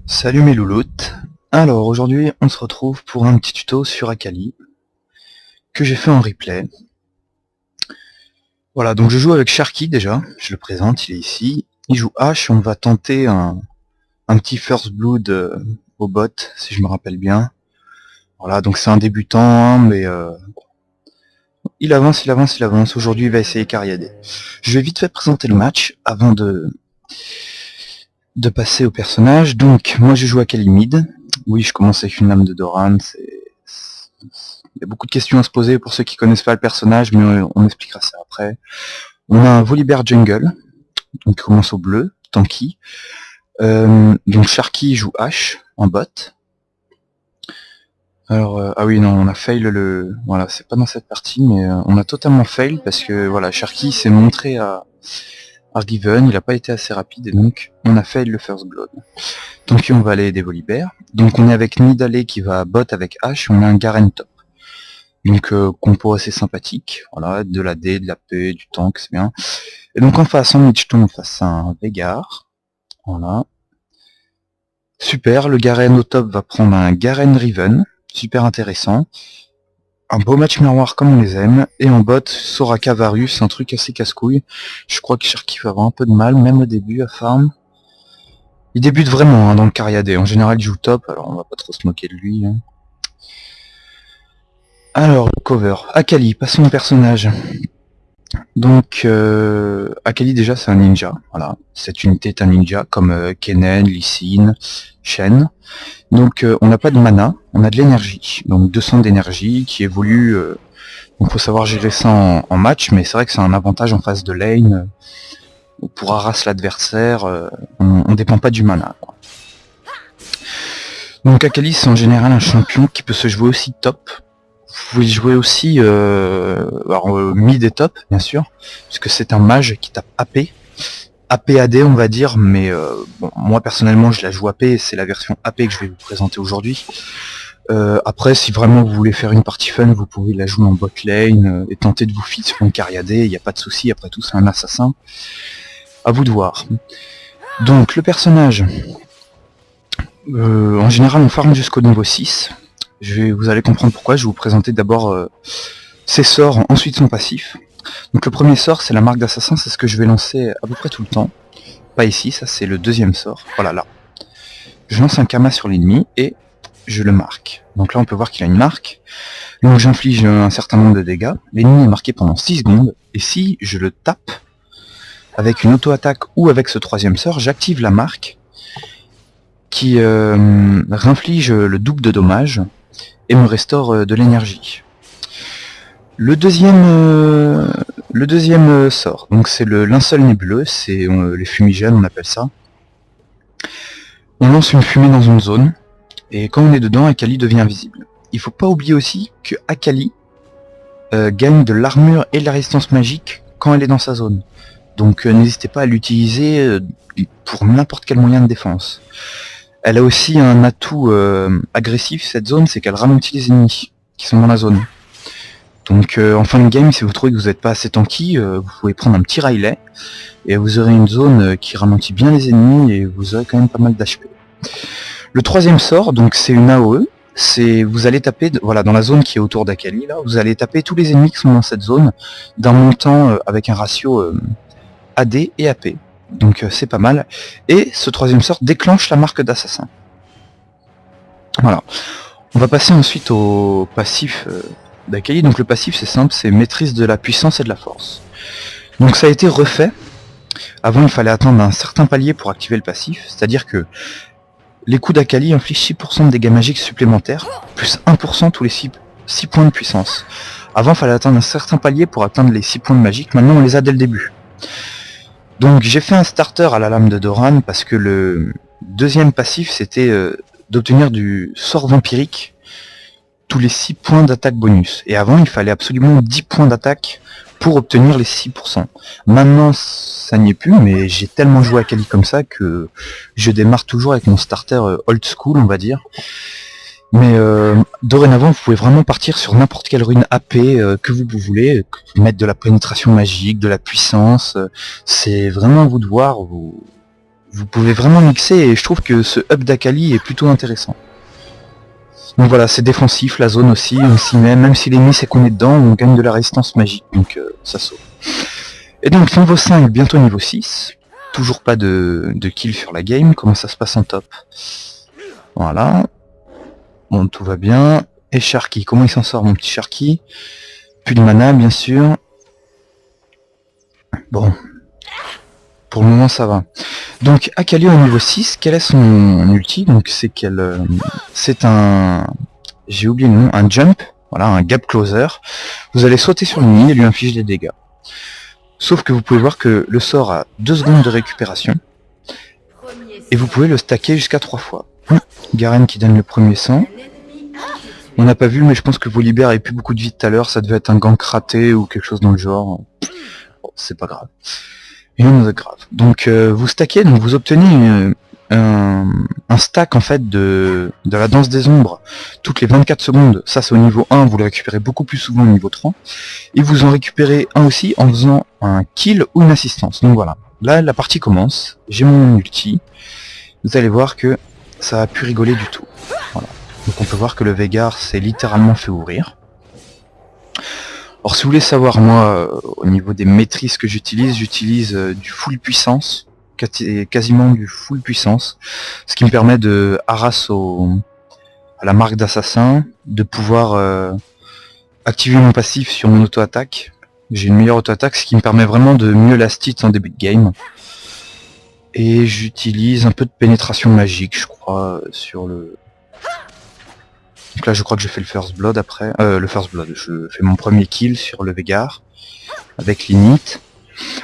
Salut mes louloutes. Alors aujourd'hui on se retrouve pour un petit tuto sur Akali que j'ai fait en replay. Voilà, donc je joue avec Sharky déjà, je le présente, il est ici. Il joue H, on va tenter un petit first blood au bot si je me rappelle bien. Voilà, donc c'est un débutant hein, mais il avance, il avance, il avance. Aujourd'hui il va essayer Cariadé. Je vais vite fait présenter le match avant de passer au personnage. Donc moi je joue Akali mid. Oui, je commence avec une lame de Doran, il y a beaucoup de questions à se poser pour ceux qui connaissent pas le personnage, mais on expliquera ça après. On a un Volibear jungle, donc il commence au bleu, tanky. Donc Sharky joue H en bot. Alors, ah oui, non, on a fail le... Voilà, c'est pas dans cette partie, mais on a totalement fail, parce que voilà, Sharky s'est montré à Riven, il a pas été assez rapide, et donc on a fail le first blood. Donc on va aller des Volibear. Donc on est avec Nidalee qui va bot avec H, on a un Garen top. Donc compo assez sympathique, voilà, de la D, de la P, du tank, c'est bien. Et donc en face, en mid-jeton, face à un Veigar, voilà. Super, le Garen au top va prendre un Garen Riven, super intéressant. Un beau match miroir comme on les aime, et en bot, Soraka Varus, un truc assez casse-couille. Je crois que Sharky va avoir un peu de mal, même au début, à farm. Il débute vraiment hein, dans le Cariadé, en général il joue top, alors on va pas trop se moquer de lui. Hein. Alors, le cover. Akali, passons au personnage. Donc, Akali déjà c'est un ninja, voilà. Cette unité est un ninja, comme Kennen, Lee Sin, Shen. Donc on n'a pas de mana, on a de l'énergie. Donc 200 d'énergie qui évolue, donc faut savoir gérer ça en match, mais c'est vrai que c'est un avantage en phase de lane, pour harass l'adversaire, on dépend pas du mana. Quoi. Donc Akali c'est en général un champion qui peut se jouer aussi top. Vous pouvez jouer aussi mid et top, bien sûr, puisque c'est un mage qui tape AP. AP-AD on va dire, mais bon, moi personnellement je la joue AP, et c'est la version AP que je vais vous présenter aujourd'hui. Après, si vraiment vous voulez faire une partie fun, vous pouvez la jouer en bot lane et tenter de vous fit sur une Cariadé, il n'y a pas de souci, après tout c'est un assassin. À vous de voir. Donc le personnage, en général on farm jusqu'au niveau 6. Vous allez comprendre pourquoi, je vais vous présenter d'abord ses sorts, ensuite son passif. Donc le premier sort c'est la marque d'assassin, c'est ce que je vais lancer à peu près tout le temps. Pas ici, ça c'est le deuxième sort, voilà là. Je lance un Kama sur l'ennemi et je le marque. Donc là on peut voir qu'il a une marque, donc j'inflige un certain nombre de dégâts, l'ennemi est marqué pendant 6 secondes, et si je le tape avec une auto-attaque ou avec ce troisième sort, j'active la marque qui réinflige le double de dommages et me restaure de l'énergie. Le deuxième sort, donc c'est le linceul nébuleux, c'est les fumigènes on appelle ça. On lance une fumée dans une zone, et quand on est dedans, Akali devient invisible. Il faut pas oublier aussi que Akali gagne de l'armure et de la résistance magique quand elle est dans sa zone. Donc n'hésitez pas à l'utiliser pour n'importe quel moyen de défense. Elle a aussi un atout agressif, cette zone, c'est qu'elle ralentit les ennemis qui sont dans la zone. Donc en fin de game, si vous trouvez que vous n'êtes pas assez tanky, vous pouvez prendre un petit Riley, et vous aurez une zone qui ralentit bien les ennemis, et vous aurez quand même pas mal d'HP. Le troisième sort, donc c'est une AOE, vous allez taper, voilà, dans la zone qui est autour d'Akali, là, vous allez taper tous les ennemis qui sont dans cette zone, d'un montant avec un ratio AD et AP. Donc c'est pas mal. Et ce troisième sort déclenche la marque d'assassin. Voilà. On va passer ensuite au passif d'Akali. Donc le passif c'est simple, c'est maîtrise de la puissance et de la force. Donc ça a été refait. Avant il fallait attendre un certain palier pour activer le passif, c'est-à-dire que les coups d'Akali infligent 6% de dégâts magiques supplémentaires, plus 1% tous les 6 points de puissance. Avant il fallait attendre un certain palier pour atteindre les 6 points de magique, maintenant on les a dès le début. Donc j'ai fait un starter à la lame de Doran parce que le deuxième passif c'était d'obtenir du sort vampirique tous les 6 points d'attaque bonus. Et avant il fallait absolument 10 points d'attaque pour obtenir les 6%. Maintenant ça n'y est plus, mais j'ai tellement joué à Akali comme ça que je démarre toujours avec mon starter old school on va dire. Mais dorénavant vous pouvez vraiment partir sur n'importe quelle rune AP que vous voulez, mettre de la pénétration magique, de la puissance, c'est vraiment à vous de voir, vous pouvez vraiment mixer et je trouve que ce up d'Akali est plutôt intéressant. Donc voilà, c'est défensif, la zone aussi, on s'y met, même si l'ennemi sait qu'on est dedans, on gagne de la résistance magique, donc ça sauve. Et donc niveau 5, bientôt niveau 6, toujours pas de kill sur la game, comment ça se passe en top? Voilà, bon tout va bien, et Sharky, comment il s'en sort mon petit Sharky? Plus de mana bien sûr, bon, pour le moment ça va. Donc Akali au niveau 6, quel est son ulti? Donc c'est qu'elle, c'est un, j'ai oublié le nom, un jump, voilà, un gap closer. Vous allez sauter sur l'ennemi et lui infliger des dégâts. Sauf que vous pouvez voir que le sort a 2 secondes de récupération et vous pouvez le stacker jusqu'à 3 fois. Garen qui donne le premier sang. On n'a pas vu, mais je pense que Volibear avait plus beaucoup de vie tout à l'heure, ça devait être un gank raté ou quelque chose dans le genre. Bon, c'est pas grave. Rien de grave. Donc vous stackez, donc vous obtenez un stack en fait de la danse des ombres toutes les 24 secondes. Ça c'est au niveau 1, vous le récupérez beaucoup plus souvent au niveau 3. Et vous en récupérez un aussi en faisant un kill ou une assistance. Donc voilà, là la partie commence, j'ai mon ulti. Vous allez voir que ça a pu rigoler du tout. Voilà. Donc on peut voir que le Veigar s'est littéralement fait ouvrir. Alors si vous voulez savoir, moi, au niveau des maîtrises que j'utilise, du full puissance, quasiment du full puissance, ce qui me permet de harass à la marque d'assassin, de pouvoir activer mon passif sur mon auto-attaque. J'ai une meilleure auto-attaque, ce qui me permet vraiment de mieux last hit en début de game. Et j'utilise un peu de pénétration magique, je crois, sur le... Donc là je crois que je fais le first blood après, je fais mon premier kill sur le Veigar, avec l'init.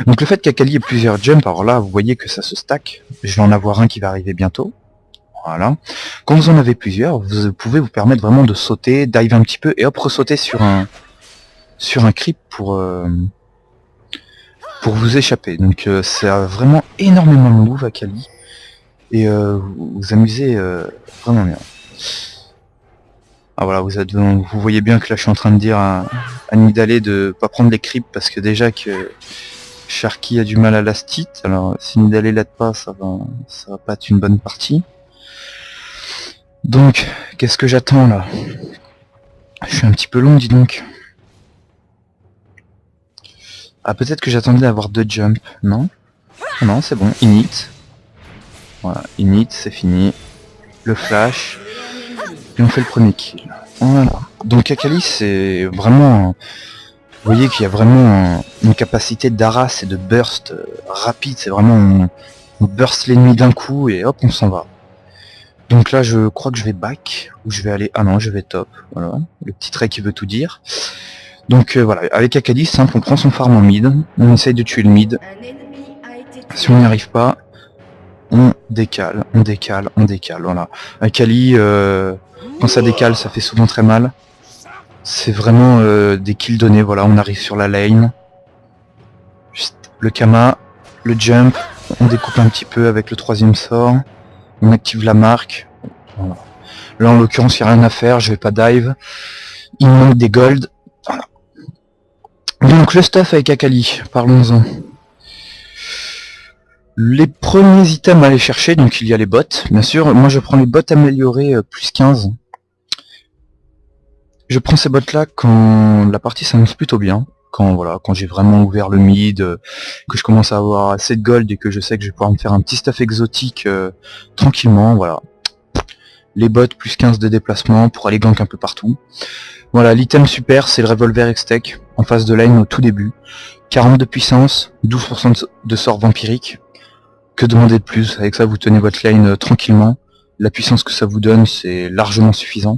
Donc le fait qu'Akali ait plusieurs jumps, alors là vous voyez que ça se stack, je vais en avoir un qui va arriver bientôt. Voilà. Quand vous en avez plusieurs, vous pouvez vous permettre vraiment de sauter, dive un petit peu, et hop, ressauter sur un creep pour vous échapper. Donc c'est vraiment énormément de move Akali, et vous vous amusez vraiment bien. Ah voilà, vous voyez bien que là je suis en train de dire à Nidalee de pas prendre les creeps parce que déjà que Sharky a du mal à last hit, alors si Nidalee l'aide pas, ça va pas être une bonne partie. Donc, qu'est-ce que j'attends là? Je suis un petit peu long, dis donc. Ah, peut-être que j'attendais d'avoir 2 jumps, non? Non, c'est bon, init. Voilà, init, c'est fini. Le flash. Et on fait le premier kill. Voilà. Donc Akali c'est vraiment... Vous voyez qu'il y a vraiment une capacité d'harass et de burst rapide. C'est vraiment... On burst l'ennemi d'un coup et hop on s'en va. Donc là je crois que je vais back. Ou je vais aller... Ah non je vais top. Voilà. Le petit trait qui veut tout dire. Donc voilà. Avec Akali c'est simple. On prend son farm en mid. On essaye de tuer le mid. Si on n'y arrive pas... On décale, voilà. Akali, quand ça décale, ça fait souvent très mal. C'est vraiment des kills donnés, voilà, on arrive sur la lane. Juste le Kama, le jump, on découpe un petit peu avec le 3ème sort. On active la marque. Voilà. Là en l'occurrence, il n'y a rien à faire, je vais pas dive. Il manque des gold. Voilà. Donc le stuff avec Akali, parlons-en. Les premiers items à aller chercher, donc il y a les bottes, bien sûr. Moi je prends les bottes améliorées plus 15. Je prends ces bottes là quand la partie s'annonce plutôt bien. Quand voilà, quand j'ai vraiment ouvert le mid, que je commence à avoir assez de gold et que je sais que je vais pouvoir me faire un petit stuff exotique tranquillement, voilà. Les bottes plus 15 de déplacement pour aller gank un peu partout. Voilà, l'item super, c'est le revolver X-Tech en face de lane au tout début. 40 de puissance, 12% de sort vampirique. Que demander de plus? Avec ça vous tenez votre lane tranquillement. La puissance que ça vous donne c'est largement suffisant.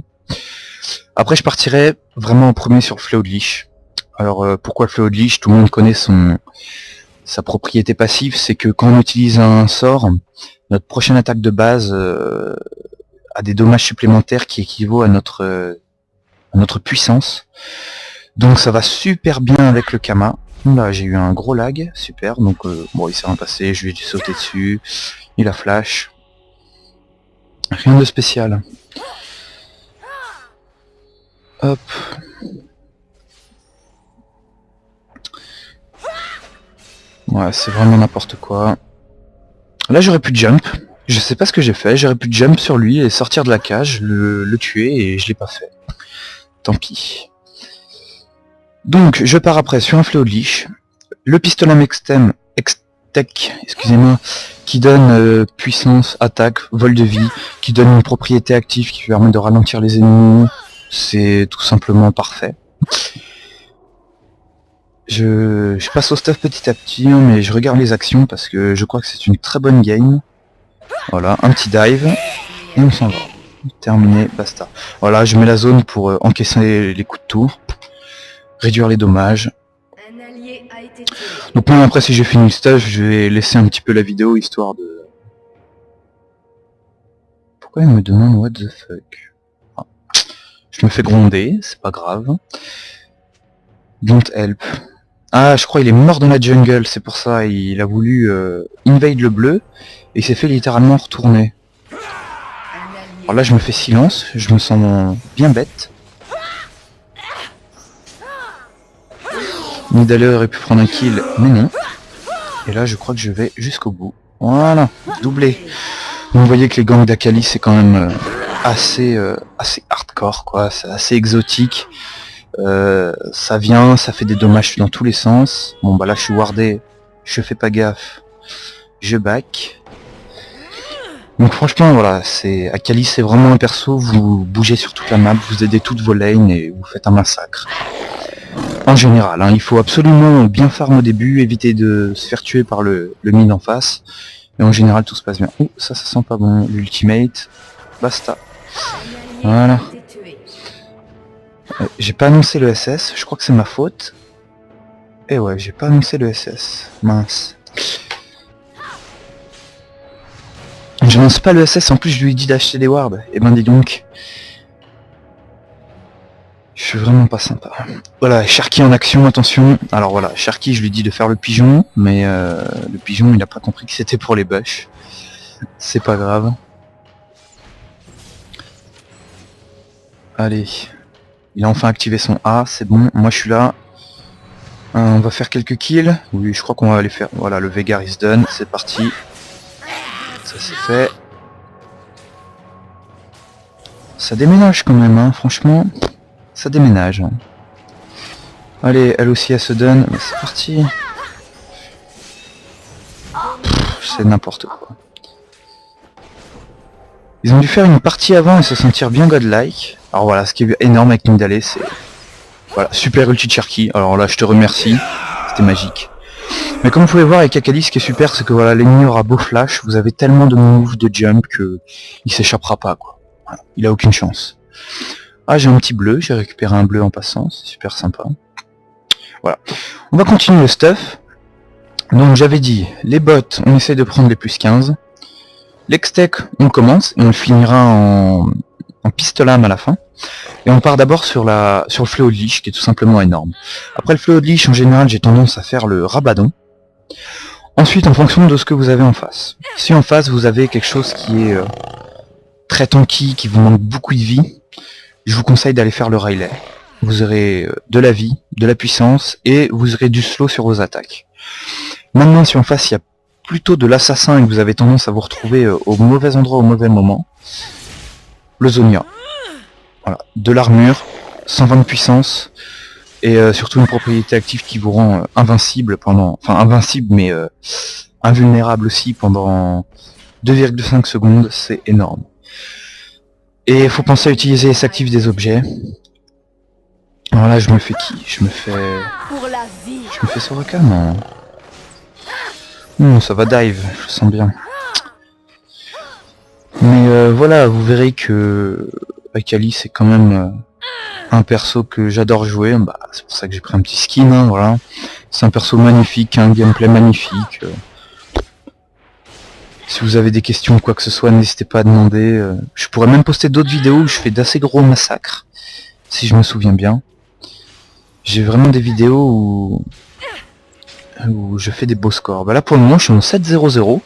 Après je partirai vraiment en premier sur le Fléau de Lich. Alors pourquoi le Fléau de Lich? Tout le monde connaît sa propriété passive, c'est que quand on utilise un sort, notre prochaine attaque de base a des dommages supplémentaires qui équivaut à notre puissance. Donc ça va super bien avec le Kama. Là j'ai eu un gros lag, super, donc bon il s'est rien passé, je lui ai dû sauter dessus, il a flash. Rien de spécial. Hop. Ouais, c'est vraiment n'importe quoi. Là j'aurais pu jump, je sais pas ce que j'ai fait, j'aurais pu jump sur lui et sortir de la cage, le tuer et je l'ai pas fait. Tant pis. Donc je pars après sur un fléau de liche, le pistolet Extec, excusez-moi, qui donne puissance, attaque, vol de vie, qui donne une propriété active qui permet de ralentir les ennemis, c'est tout simplement parfait. Je passe au stuff petit à petit, hein, mais je regarde les actions parce que je crois que c'est une très bonne game. Voilà, un petit dive, et on s'en va. Terminé, basta. Voilà, je mets la zone pour encaisser les coups de tour, réduire les dommages. Donc même après si j'ai fini le stage, je vais laisser un petit peu la vidéo histoire de... Pourquoi il me demande what the fuck? Ah. Je me fais gronder, c'est pas grave. Don't help. Ah, je crois il est mort dans la jungle, c'est pour ça, il a voulu invade le bleu, et il s'est fait littéralement retourner. Alors là je me fais silence, je me sens bien bête. Nidalee aurait pu prendre un kill, mais non. Et là je crois que je vais jusqu'au bout. Voilà, doublé. Vous voyez que les gangs d'Akali c'est quand même assez hardcore, quoi, c'est assez exotique. Ça vient, ça fait des dommages dans tous les sens. Bon bah là je suis wardé, je fais pas gaffe, je back. Donc franchement voilà, c'est Akali c'est vraiment un perso, vous bougez sur toute la map, vous aidez toutes vos lanes et vous faites un massacre. En général, hein, il faut absolument bien farm au début, éviter de se faire tuer par le mid en face. Et en général tout se passe bien. Oh ça sent pas bon, l'ultimate, basta. Voilà. J'ai pas annoncé le SS, je crois que c'est ma faute. Et ouais, j'ai pas annoncé le SS, mince. Je n'annonce pas le SS, en plus je lui ai dit d'acheter des wards. Et ben dis donc. Je suis vraiment pas sympa. Voilà, Sharky en action, attention. Alors voilà, Sharky je lui dis de faire le pigeon, mais le pigeon il a pas compris que c'était pour les bush. C'est pas grave. Allez. Il a enfin activé son A, c'est bon, moi je suis là. On va faire quelques kills. Oui, je crois qu'on va aller faire... Voilà, le Veigar is done, c'est parti. Ça c'est fait. Ça déménage quand même, hein, franchement. Ça déménage. Hein. Allez, elle aussi elle se donne, c'est parti. C'est n'importe quoi. Ils ont dû faire une partie avant et se sentir bien godlike. Alors voilà, ce qui est énorme avec Nidalee, c'est... Voilà, super ulti de Sharky. Alors là, je te remercie. C'était magique. Mais comme vous pouvez voir avec Akali, ce qui est super, c'est que voilà, l'ennemi aura beau flash, vous avez tellement de moves, de jump, que il s'échappera pas, quoi. Voilà, il a aucune chance. Ah, j'ai un petit bleu, j'ai récupéré un bleu en passant, c'est super sympa. Voilà. On va continuer le stuff. Donc j'avais dit, les bots, on essaie de prendre les plus 15. L'extec, on commence, et on le finira en pistolame à la fin. Et on part d'abord sur le fléau de liche, qui est tout simplement énorme. Après le fléau de liche, en général, j'ai tendance à faire le rabadon. Ensuite, en fonction de ce que vous avez en face. Si en face, vous avez quelque chose qui est très tanky, qui vous manque beaucoup de vie, je vous conseille d'aller faire le Rayleigh. Vous aurez de la vie, de la puissance, et vous aurez du slow sur vos attaques. Maintenant, si en face, il y a plutôt de l'assassin et que vous avez tendance à vous retrouver au mauvais endroit au mauvais moment, le Zonia. Voilà. De l'armure, 120 de puissance, et surtout une propriété active qui vous rend invincible pendant... Enfin, invincible, mais invulnérable aussi pendant 2,5 secondes, c'est énorme. Et il faut penser à utiliser les actifs des objets. Alors là, je me fais qui? Je me fais Soraka? Non. Non, ça va dive, je sens bien. Mais voilà, vous verrez que Akali c'est quand même un perso que j'adore jouer. Bah, c'est pour ça que j'ai pris un petit skin, hein, voilà. C'est un perso magnifique, un gameplay magnifique. Si vous avez des questions ou quoi que ce soit, n'hésitez pas à demander. Je pourrais même poster d'autres vidéos où je fais d'assez gros massacres, si je me souviens bien. J'ai vraiment des vidéos où je fais des beaux scores. Bah là pour le moment je suis en 7-0-0.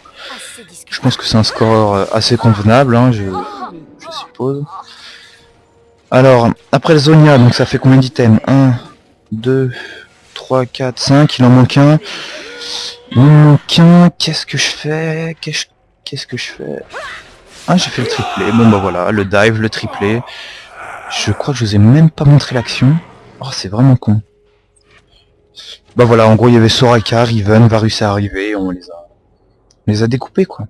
Je pense que c'est un score assez convenable, hein, je suppose. Alors, après le Zonia, donc ça fait combien d'items? 1, 2, 3, 4, 5, il en manque un. Il me manque un, qu'est-ce que je fais? Qu'est-ce que je fais? Ah, j'ai fait le triplé, bon bah voilà, le dive, le triplé. Je crois que je vous ai même pas montré l'action. Oh, c'est vraiment con. Bah voilà, en gros il y avait Soraka, Riven, Varus est arrivé, on les a découpés quoi.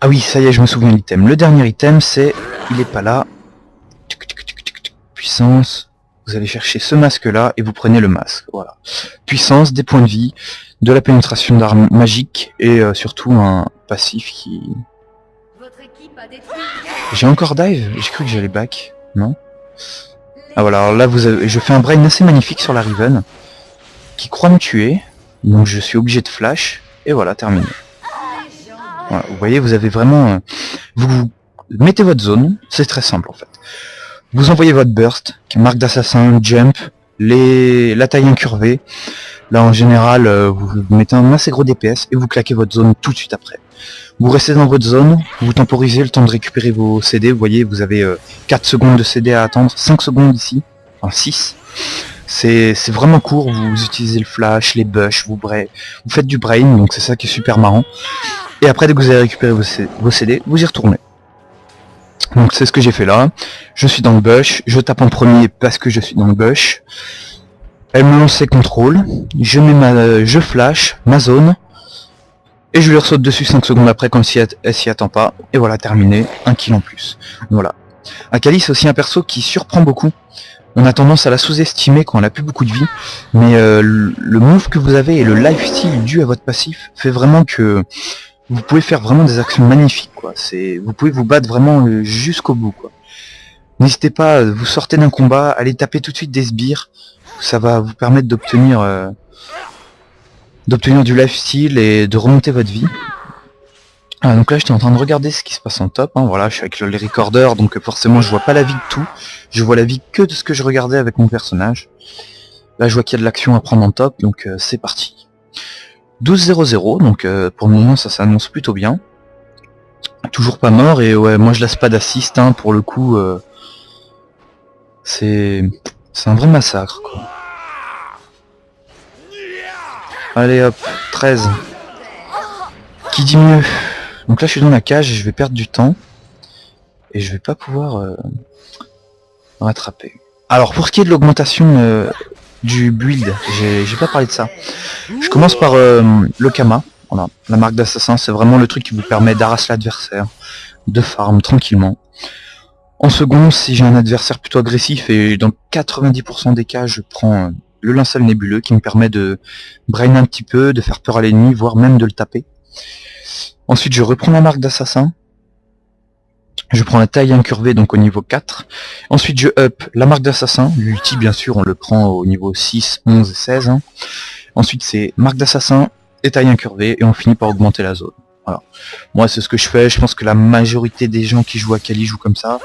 Ah oui, ça y est, je me souviens de l'item. Le dernier item, c'est... Il est pas là. Puissance. Vous allez chercher ce masque-là et vous prenez le masque. Voilà. Puissance, des points de vie, de la pénétration d'armes magiques et surtout un passif qui... J'ai encore dive? J'ai cru que j'allais back. Non? Ah voilà, alors là vous avez... je fais un brain assez magnifique sur la Riven qui croit me tuer. Donc je suis obligé de flash. Et voilà, terminé. Voilà, vous voyez, vous avez vraiment... vous mettez votre zone, c'est très simple en fait. Vous envoyez votre burst, marque d'assassin, jump, la taille incurvée. Là en général, vous mettez un assez gros DPS et vous claquez votre zone tout de suite après. Vous restez dans votre zone, vous temporisez le temps de récupérer vos CD. Vous voyez, vous avez 4 secondes de CD à attendre, 5 secondes ici, enfin 6. C'est vraiment court, vous utilisez le flash, les bush, vous faites du brain, donc c'est ça qui est super marrant. Et après, dès que vous avez récupéré vos CD, vous y retournez. Donc c'est ce que j'ai fait là. Je suis dans le bush, je tape en premier parce que je suis dans le bush. Elle me lance ses contrôles, je flash ma zone, et je lui ressaute dessus 5 secondes après quand elle s'y attend pas. Et voilà, terminé, un kill en plus. Voilà. Akali c'est aussi un perso qui surprend beaucoup. On a tendance à la sous-estimer quand elle a plus beaucoup de vie, mais le move que vous avez et le lifesteal dû à votre passif fait vraiment que vous pouvez faire vraiment des actions magnifiques quoi. Vous pouvez vous battre vraiment jusqu'au bout quoi. N'hésitez pas, vous sortez d'un combat, allez taper tout de suite des sbires, ça va vous permettre d'obtenir du lifesteal et de remonter votre vie. Ah, donc là j'étais en train de regarder ce qui se passe en top, hein. Voilà, je suis avec le recorder, donc forcément je vois pas la vie de tout, je vois la vie que de ce que je regardais avec mon personnage. Là je vois qu'il y a de l'action à prendre en top, donc c'est parti. 12-0-0, donc pour le moment ça s'annonce plutôt bien. Toujours pas mort, et ouais, moi je laisse pas d'assist, hein, pour le coup, c'est un vrai massacre quoi. Allez hop, 13. Qui dit mieux? Donc là je suis dans la cage et je vais perdre du temps. Et je vais pas pouvoir rattraper. Alors pour ce qui est de l'augmentation du build, j'ai pas parlé de ça. Je commence par le Kama. Voilà. La marque d'assassin, c'est vraiment le truc qui vous permet d'arraser l'adversaire, de farm tranquillement. En second, si j'ai un adversaire plutôt agressif, et dans 90% des cas je prends le linceul nébuleux qui me permet de brain un petit peu, de faire peur à l'ennemi, voire même de le taper. Ensuite je reprends la marque d'assassin. Je prends la taille incurvée donc au niveau 4. Ensuite je up la marque d'assassin. L'ulti bien sûr on le prend au niveau 6, 11 et 16. Hein. Ensuite c'est marque d'assassin et taille incurvée et on finit par augmenter la zone. Voilà. Moi c'est ce que je fais, je pense que la majorité des gens qui jouent Akali jouent comme ça.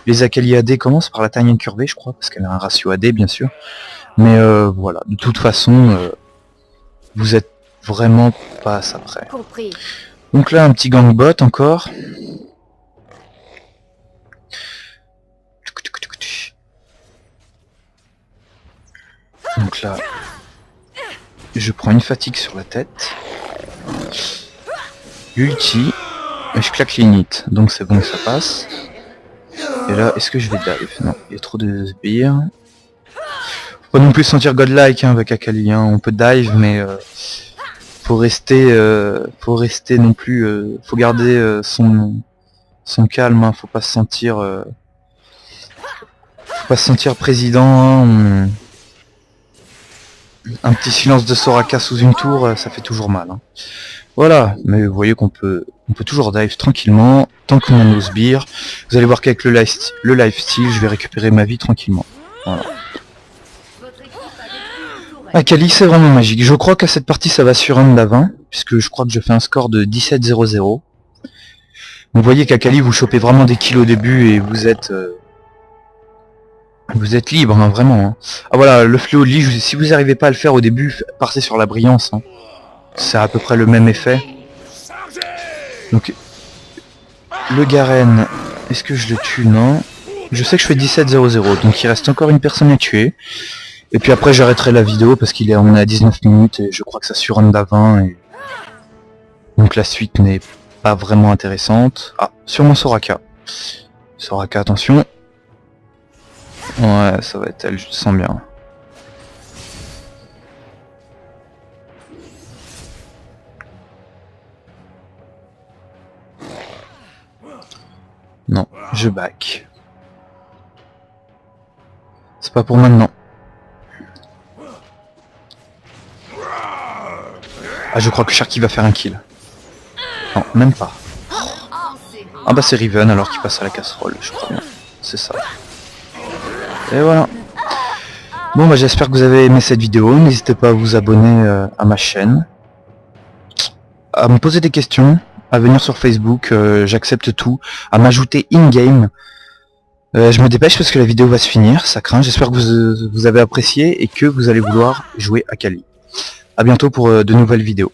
Les Akali AD commencent par la taille incurvée je crois, parce qu'elle a un ratio AD bien sûr. Mais voilà, de toute façon, vous êtes vraiment pas à ça près. Donc là un petit gangbot encore. Donc là, je prends une fatigue sur la tête. Ulti. Et je claque l'init. Donc c'est bon, ça passe. Et là, est-ce que je vais dive? Non, il y a trop de sbires. Faut pas non plus se sentir godlike hein, avec Akali. Hein. On peut dive, mais faut rester non plus. Faut garder son calme. Hein. Faut pas se sentir président. Hein. Un petit silence de Soraka sous une tour, ça fait toujours mal. Hein. Voilà, mais vous voyez qu'on peut toujours dive tranquillement, tant qu'on a nos sbires. Vous allez voir qu'avec le lifesteal, je vais récupérer ma vie tranquillement. Voilà. Akali, c'est vraiment magique. Je crois qu'à cette partie, ça va sur un à 20, puisque je crois que je fais un score de 17-0-0. Vous voyez qu'Akali, vous chopez vraiment des kills au début et vous êtes libre, hein, vraiment. Hein. Ah voilà, le fléau de lit, si vous n'arrivez pas à le faire au début, partez sur la brillance. Hein. C'est à peu près le même effet. Donc, le Garen, est-ce que je le tue? Non. Je sais que je fais 17-0-0, donc il reste encore une personne à tuer. Et puis après j'arrêterai la vidéo parce on est à 19 minutes et je crois que ça surrun à 20 et donc la suite n'est pas vraiment intéressante. Ah, sûrement Soraka. Soraka, attention. Ouais, ça va être elle, je le sens bien. Non, je back. C'est pas pour maintenant. Ah, je crois que Sharky va faire un kill. Non, même pas. Ah bah c'est Riven alors qu'il passe à la casserole, je crois bien. C'est ça. Et voilà. Bon bah j'espère que vous avez aimé cette vidéo. N'hésitez pas à vous abonner à ma chaîne. À me poser des questions. À venir sur Facebook, j'accepte tout. À m'ajouter in-game. Je me dépêche parce que la vidéo va se finir, ça craint. J'espère que vous avez apprécié et que vous allez vouloir jouer à Kali. A bientôt pour de nouvelles vidéos.